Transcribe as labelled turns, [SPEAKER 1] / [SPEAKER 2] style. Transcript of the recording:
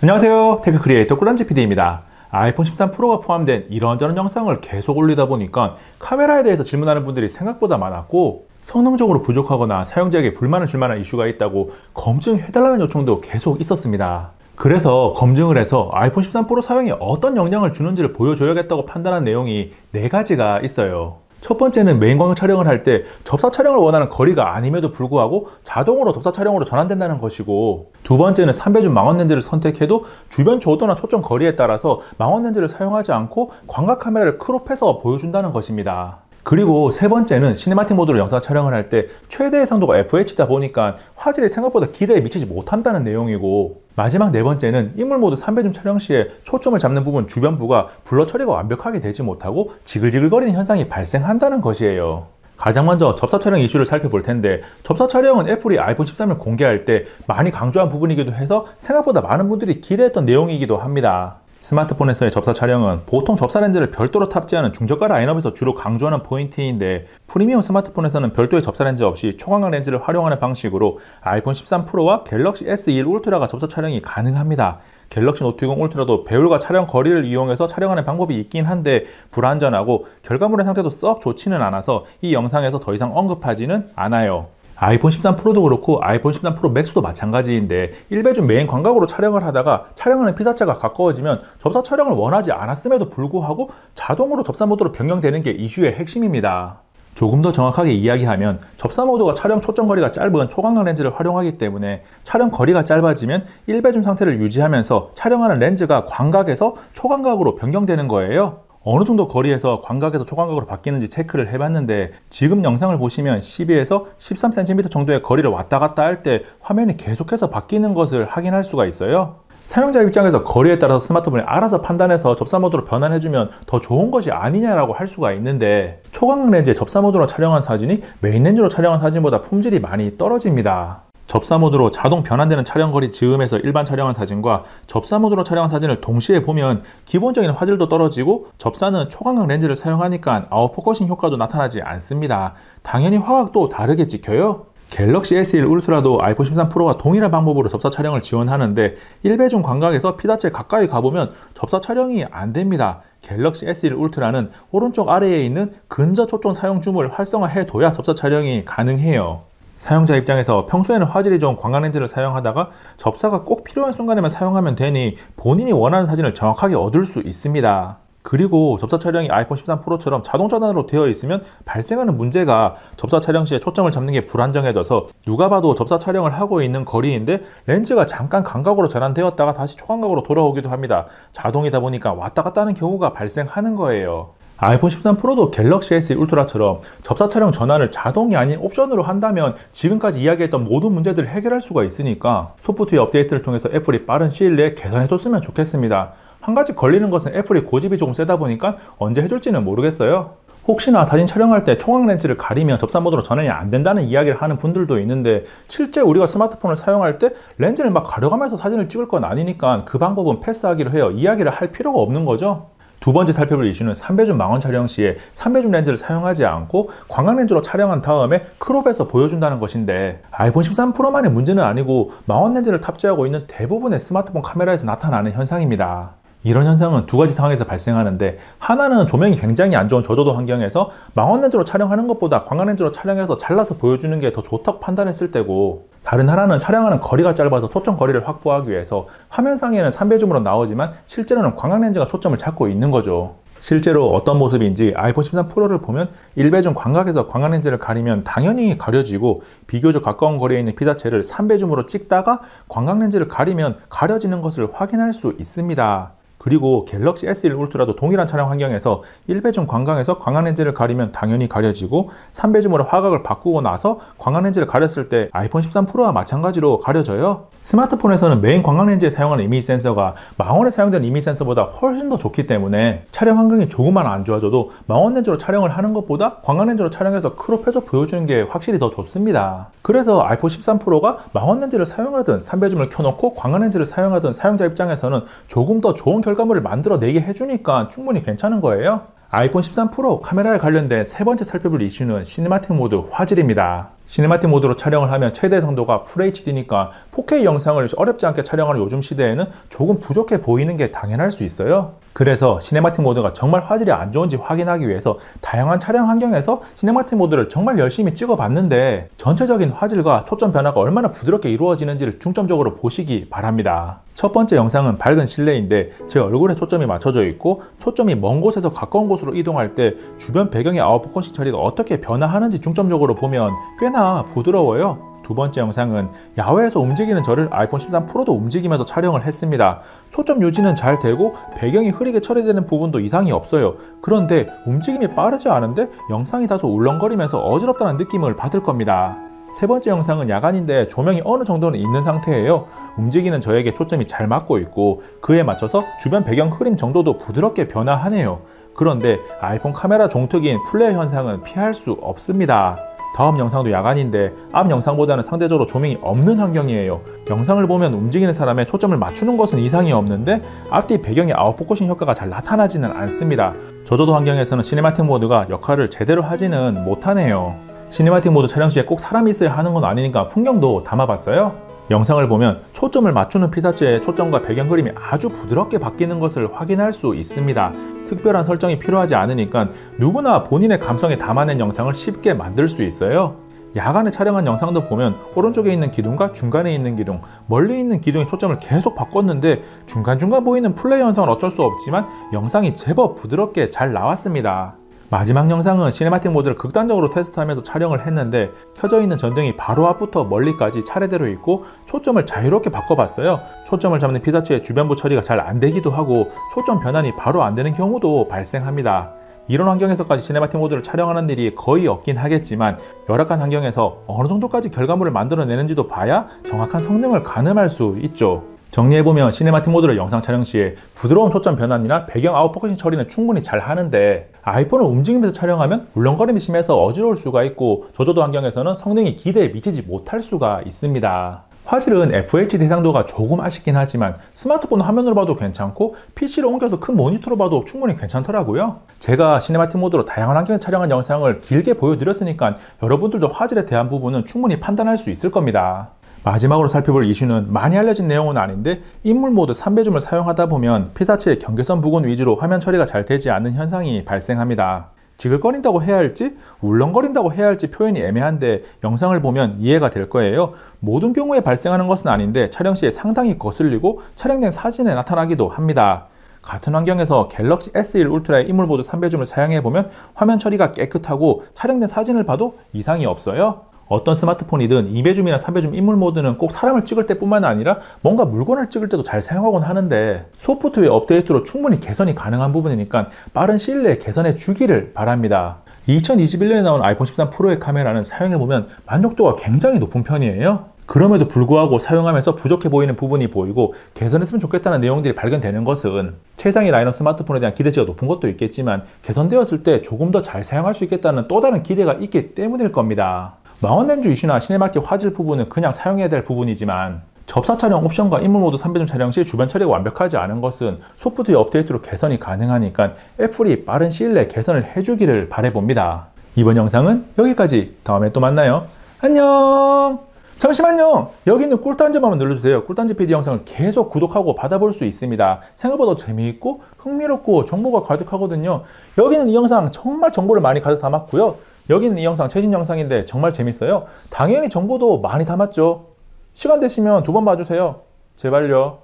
[SPEAKER 1] 안녕하세요, 테크 크리에이터 꿀란지 PD입니다. 아이폰 13 프로가 포함된 이런저런 영상을 계속 올리다 보니까 카메라에 대해서 질문하는 분들이 생각보다 많았고, 성능적으로 부족하거나 사용자에게 불만을 줄 만한 이슈가 있다고 검증해달라는 요청도 계속 있었습니다. 그래서 검증을 해서 아이폰 13 프로 사용에 어떤 영향을 주는지를 보여줘야겠다고 판단한 내용이 4가지가 있어요. 첫 번째는 메인 광고 촬영을 할 때 접사 촬영을 원하는 거리가 아님에도 불구하고 자동으로 접사 촬영으로 전환된다는 것이고, 두 번째는 3배줌 망원 렌즈를 선택해도 주변 조도나 초점 거리에 따라서 망원 렌즈를 사용하지 않고 광각 카메라를 크롭해서 보여준다는 것입니다. 그리고 세 번째는 시네마틱 모드로 영상 촬영을 할 때 최대의 상도가 FH다 보니까 화질이 생각보다 기대에 미치지 못한다는 내용이고, 마지막 네 번째는 인물 모드 3배줌 촬영 시에 초점을 잡는 부분 주변부가 블러 처리가 완벽하게 되지 못하고 지글지글거리는 현상이 발생한다는 것이에요. 가장 먼저 접사 촬영 이슈를 살펴볼 텐데, 접사 촬영은 애플이 아이폰 13을 공개할 때 많이 강조한 부분이기도 해서 생각보다 많은 분들이 기대했던 내용이기도 합니다. 스마트폰에서의 접사 촬영은 보통 접사 렌즈를 별도로 탑재하는 중저가 라인업에서 주로 강조하는 포인트인데, 프리미엄 스마트폰에서는 별도의 접사 렌즈 없이 초광각 렌즈를 활용하는 방식으로 아이폰 13 프로와 갤럭시 S21 울트라가 접사 촬영이 가능합니다. 갤럭시 노트 20 울트라도 배율과 촬영 거리를 이용해서 촬영하는 방법이 있긴 한데 불안전하고 결과물의 상태도 썩 좋지는 않아서 이 영상에서 더 이상 언급하지는 않아요. 아이폰 13 프로도 그렇고 아이폰 13 프로 맥스도 마찬가지인데, 1배줌 메인 광각으로 촬영을 하다가 촬영하는 피사체가 가까워지면 접사 촬영을 원하지 않았음에도 불구하고 자동으로 접사 모드로 변경되는 게 이슈의 핵심입니다. 조금 더 정확하게 이야기하면 접사 모드가 촬영 초점 거리가 짧은 초광각 렌즈를 활용하기 때문에 촬영 거리가 짧아지면 1배줌 상태를 유지하면서 촬영하는 렌즈가 광각에서 초광각으로 변경되는 거예요. 어느 정도 거리에서 광각에서 초광각으로 바뀌는지 체크를 해봤는데, 지금 영상을 보시면 12에서 13cm 정도의 거리를 왔다 갔다 할 때 화면이 계속해서 바뀌는 것을 확인할 수가 있어요. 사용자 입장에서 거리에 따라서 스마트폰이 알아서 판단해서 접사 모드로 변환해주면 더 좋은 것이 아니냐라고 할 수가 있는데, 초광각 렌즈의 접사 모드로 촬영한 사진이 메인 렌즈로 촬영한 사진보다 품질이 많이 떨어집니다. 접사 모드로 자동 변환되는 촬영 거리 즈음에서 일반 촬영한 사진과 접사 모드로 촬영한 사진을 동시에 보면 기본적인 화질도 떨어지고, 접사는 초광각 렌즈를 사용하니까 아웃포커싱 효과도 나타나지 않습니다. 당연히 화각도 다르게 찍혀요. 갤럭시 S21 울트라도 아이폰 13 프로와 동일한 방법으로 접사 촬영을 지원하는데, 1배줌 광각에서 피사체 가까이 가보면 접사 촬영이 안 됩니다. 갤럭시 S21 울트라는 오른쪽 아래에 있는 근저 초점 사용 줌을 활성화해둬야 접사 촬영이 가능해요. 사용자 입장에서 평소에는 화질이 좋은 광각 렌즈를 사용하다가 접사가 꼭 필요한 순간에만 사용하면 되니 본인이 원하는 사진을 정확하게 얻을 수 있습니다. 그리고 접사 촬영이 아이폰 13 프로처럼 자동 전환으로 되어 있으면 발생하는 문제가 접사 촬영 시에 초점을 잡는 게 불안정해져서 누가 봐도 접사 촬영을 하고 있는 거리인데 렌즈가 잠깐 광각으로 전환되었다가 다시 초광각으로 돌아오기도 합니다. 자동이다 보니까 왔다 갔다 하는 경우가 발생하는 거예요. 아이폰 13 프로도 갤럭시 S 울트라처럼 접사 촬영 전환을 자동이 아닌 옵션으로 한다면 지금까지 이야기했던 모든 문제들을 해결할 수가 있으니까 소프트웨어 업데이트를 통해서 애플이 빠른 시일 내에 개선해줬으면 좋겠습니다. 한 가지 걸리는 것은 애플이 고집이 조금 세다 보니까 언제 해줄지는 모르겠어요. 혹시나 사진 촬영할 때 초광 렌즈를 가리면 접사 모드로 전환이 안 된다는 이야기를 하는 분들도 있는데, 실제 우리가 스마트폰을 사용할 때 렌즈를 막 가려가면서 사진을 찍을 건 아니니까 그 방법은 패스하기로 해요. 이야기를 할 필요가 없는 거죠. 두 번째 살펴볼 이슈는 3배줌 망원 촬영 시에 3배줌 렌즈를 사용하지 않고 광각 렌즈로 촬영한 다음에 크롭해서 보여준다는 것인데, 아이폰 13 프로만의 문제는 아니고 망원 렌즈를 탑재하고 있는 대부분의 스마트폰 카메라에서 나타나는 현상입니다. 이런 현상은 두 가지 상황에서 발생하는데, 하나는 조명이 굉장히 안 좋은 저조도 환경에서 망원 렌즈로 촬영하는 것보다 광각 렌즈로 촬영해서 잘라서 보여주는 게 더 좋다고 판단했을 때고, 다른 하나는 촬영하는 거리가 짧아서 초점 거리를 확보하기 위해서 화면상에는 3배줌으로 나오지만 실제로는 광각 렌즈가 초점을 잡고 있는 거죠. 실제로 어떤 모습인지 아이폰 13 프로를 보면 1배줌 광각에서 광각 렌즈를 가리면 당연히 가려지고, 비교적 가까운 거리에 있는 피사체를 3배줌으로 찍다가 광각 렌즈를 가리면 가려지는 것을 확인할 수 있습니다. 그리고 갤럭시 S21 울트라도 동일한 촬영 환경에서 1배줌 광각에서 광각 렌즈를 가리면 당연히 가려지고, 3배줌으로 화각을 바꾸고 나서 광각 렌즈를 가렸을 때 아이폰 13 프로와 마찬가지로 가려져요. 스마트폰에서는 메인 광각 렌즈에 사용하는 이미지 센서가 망원에 사용되는 이미지 센서보다 훨씬 더 좋기 때문에 촬영 환경이 조금만 안 좋아져도 망원 렌즈로 촬영을 하는 것보다 광각 렌즈로 촬영해서 크롭해서 보여주는 게 확실히 더 좋습니다. 그래서 아이폰 13 프로가 망원 렌즈를 사용하든 3배줌을 켜놓고 광각 렌즈를 사용하든 사용자 입장에서는 조금 더 좋은 결과물을 만들어내게 해주니까 충분히 괜찮은 거예요. 아이폰 13 프로 카메라에 관련된 세 번째 살펴볼 이슈는 시네마틱 모드 화질입니다. 시네마틱 모드로 촬영을 하면 최대 성도가 FHD니까 4K 영상을 어렵지 않게 촬영하는 요즘 시대에는 조금 부족해 보이는 게 당연할 수 있어요. 그래서 시네마틱 모드가 정말 화질이 안 좋은지 확인하기 위해서 다양한 촬영 환경에서 시네마틱 모드를 정말 열심히 찍어봤는데 전체적인 화질과 초점 변화가 얼마나 부드럽게 이루어지는지를 중점적으로 보시기 바랍니다. 첫 번째 영상은 밝은 실내인데 제 얼굴에 초점이 맞춰져 있고 초점이 먼 곳에서 가까운 곳으로 이동할 때 주변 배경의 아웃포커싱 처리가 어떻게 변화하는지 중점적으로 보면 꽤나 부드러워요. 두 번째 영상은 야외에서 움직이는 저를 아이폰 13 프로도 움직이면서 촬영을 했습니다. 초점 유지는 잘 되고 배경이 흐리게 처리되는 부분도 이상이 없어요. 그런데 움직임이 빠르지 않은데 영상이 다소 울렁거리면서 어지럽다는 느낌을 받을 겁니다. 세 번째 영상은 야간인데 조명이 어느 정도는 있는 상태예요. 움직이는 저에게 초점이 잘 맞고 있고 그에 맞춰서 주변 배경 흐림 정도도 부드럽게 변화하네요. 그런데 아이폰 카메라 종특인 플레어 현상은 피할 수 없습니다. 다음 영상도 야간인데 앞 영상보다는 상대적으로 조명이 없는 환경이에요. 영상을 보면 움직이는 사람의 초점을 맞추는 것은 이상이 없는데 앞뒤 배경의 아웃포커싱 효과가 잘 나타나지는 않습니다. 저조도 환경에서는 시네마틱 모드가 역할을 제대로 하지는 못하네요. 시네마틱 모드 촬영 시에 꼭 사람이 있어야 하는 건 아니니까 풍경도 담아봤어요. 영상을 보면 초점을 맞추는 피사체의 초점과 배경 그림이 아주 부드럽게 바뀌는 것을 확인할 수 있습니다. 특별한 설정이 필요하지 않으니까 누구나 본인의 감성에 담아낸 영상을 쉽게 만들 수 있어요. 야간에 촬영한 영상도 보면 오른쪽에 있는 기둥과 중간에 있는 기둥, 멀리 있는 기둥의 초점을 계속 바꿨는데 중간중간 보이는 플레이 현상은 어쩔 수 없지만 영상이 제법 부드럽게 잘 나왔습니다. 마지막 영상은 시네마틱 모드를 극단적으로 테스트하면서 촬영을 했는데 켜져 있는 전등이 바로 앞부터 멀리까지 차례대로 있고 초점을 자유롭게 바꿔봤어요. 초점을 잡는 피사체의 주변부 처리가 잘 안되기도 하고 초점 변환이 바로 안되는 경우도 발생합니다. 이런 환경에서까지 시네마틱 모드를 촬영하는 일이 거의 없긴 하겠지만 열악한 환경에서 어느 정도까지 결과물을 만들어내는지도 봐야 정확한 성능을 가늠할 수 있죠. 정리해보면 시네마틱 모드를 영상 촬영 시에 부드러운 초점 변환이나 배경 아웃포커싱 처리는 충분히 잘 하는데 아이폰을 움직이면서 촬영하면 울렁거림이 심해서 어지러울 수가 있고 저조도 환경에서는 성능이 기대에 미치지 못할 수가 있습니다. 화질은 FHD 해상도가 조금 아쉽긴 하지만 스마트폰 화면으로 봐도 괜찮고 PC를 옮겨서 큰 모니터로 봐도 충분히 괜찮더라고요. 제가 시네마틱 모드로 다양한 환경에 촬영한 영상을 길게 보여드렸으니까 여러분들도 화질에 대한 부분은 충분히 판단할 수 있을 겁니다. 마지막으로 살펴볼 이슈는 많이 알려진 내용은 아닌데 인물 모드 3배줌을 사용하다 보면 피사체의 경계선 부근 위주로 화면 처리가 잘 되지 않는 현상이 발생합니다. 지글거린다고 해야 할지 울렁거린다고 해야 할지 표현이 애매한데 영상을 보면 이해가 될 거예요. 모든 경우에 발생하는 것은 아닌데 촬영 시에 상당히 거슬리고 촬영된 사진에 나타나기도 합니다. 같은 환경에서 갤럭시 S1 울트라의 인물 모드 3배줌을 사용해보면 화면 처리가 깨끗하고 촬영된 사진을 봐도 이상이 없어요. 어떤 스마트폰이든 2배줌이나 3배줌 인물 모드는 꼭 사람을 찍을 때뿐만 아니라 뭔가 물건을 찍을 때도 잘 사용하곤 하는데 소프트웨어 업데이트로 충분히 개선이 가능한 부분이니까 빠른 시일 내에 개선해 주기를 바랍니다. 2021년에 나온 아이폰 13 프로의 카메라는 사용해보면 만족도가 굉장히 높은 편이에요. 그럼에도 불구하고 사용하면서 부족해 보이는 부분이 보이고 개선했으면 좋겠다는 내용들이 발견되는 것은 최상위 라인업 스마트폰에 대한 기대치가 높은 것도 있겠지만 개선되었을 때 조금 더 잘 사용할 수 있겠다는 또 다른 기대가 있기 때문일 겁니다. 마운렌즈 이슈나 시네마틱 화질 부분은 그냥 사용해야 될 부분이지만 접사 촬영 옵션과 인물 모드 3배줌 촬영 시 주변 처리가 완벽하지 않은 것은 소프트웨어 업데이트로 개선이 가능하니까 애플이 빠른 시일 내에 개선을 해주기를 바라봅니다. 이번 영상은 여기까지. 다음에 또 만나요. 안녕. 잠시만요. 여기 있는 꿀단지 한번 눌러주세요. 꿀단지 PD 영상을 계속 구독하고 받아볼 수 있습니다. 생각보다 재미있고 흥미롭고 정보가 가득하거든요. 여기는 이 영상 정말 정보를 많이 가득 담았고요. 여기는 이 영상 최신 영상인데 정말 재밌어요. 당연히 정보도 많이 담았죠. 시간 되시면 2번 봐주세요. 제발요.